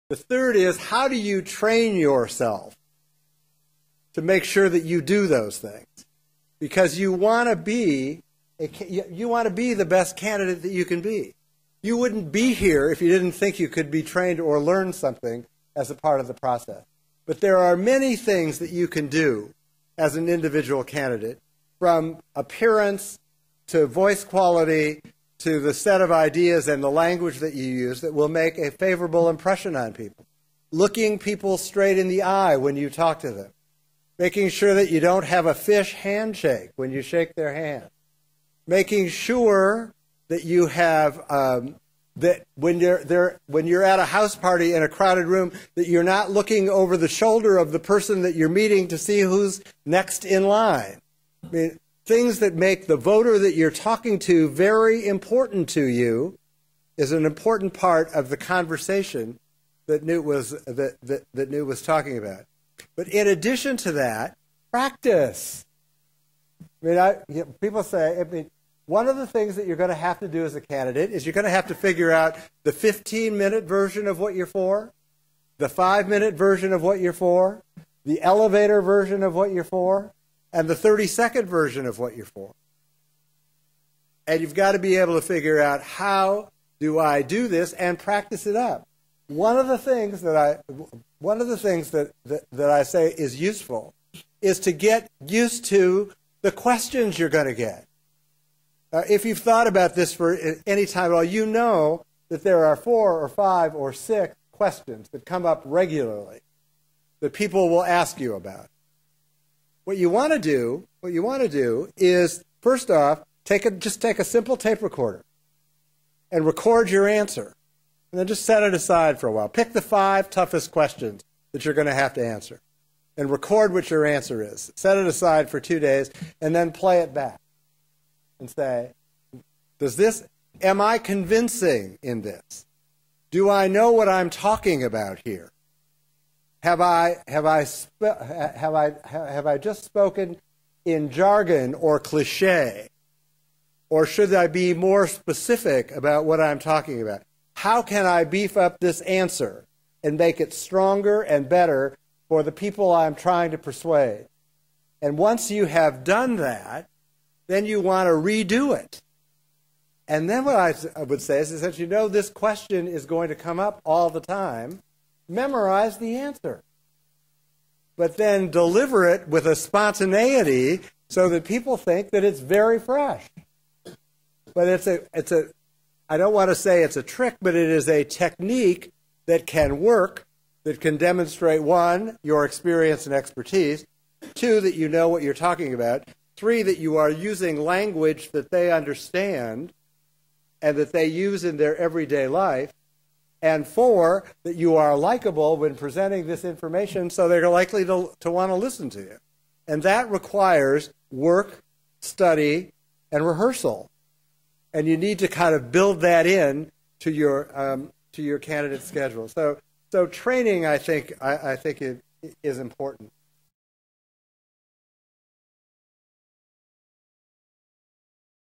The third is, how do you train yourself to make sure that you do those things? Because you want to be the best candidate that you can be. You wouldn't be here if you didn't think you could be trained or learn something as a part of the process. But there are many things that you can do as an individual candidate, from appearance to voice quality to the set of ideas and the language that you use that will make a favorable impression on people. Looking people straight in the eye when you talk to them. Making sure that you don't have a fish handshake when you shake their hand. Making sure that you have that when you're at a house party in a crowded room, that you're not looking over the shoulder of the person that you're meeting to see who's next in line. I mean, things that make the voter that you're talking to very important to you is an important part of the conversation that Newt was talking about. But in addition to that, practice. I mean, people say, one of the things that you're going to have to do as a candidate is you're going to have to figure out the 15-minute version of what you're for, the 5-minute version of what you're for, the elevator version of what you're for, and the 30-second version of what you're for. And you've got to be able to figure out, how do I do this, and practice it up. One of the things that I say is useful is to get used to the questions you're going to get. If you've thought about this for any time at all, you know that there are 4 or 5 or 6 questions that come up regularly that people will ask you about. What you want to do is, first off, just take a simple tape recorder and record your answer, and then just set it aside for a while. Pick the 5 toughest questions that you're going to have to answer, and record what your answer is. Set it aside for 2 days, and then play it back and say, am I convincing in this? Do I know what I'm talking about here? Have I just spoken in jargon or cliche? Or should I be more specific about what I'm talking about? How can I beef up this answer and make it stronger and better for the people I'm trying to persuade? And once you have done that, then you want to redo it. And then what I would say is that you know this question is going to come up all the time. Memorize the answer. But then deliver it with a spontaneity so that people think that it's very fresh. But I don't want to say it's a trick, but it is a technique that can work, that can demonstrate, 1, your experience and expertise, 2, that you know what you're talking about, 3, that you are using language that they understand and that they use in their everyday life, and 4, that you are likable when presenting this information so they're likely to want to listen to you. And that requires work, study, and rehearsal. And you need to kind of build that in to your candidate schedule. So training, I think is important.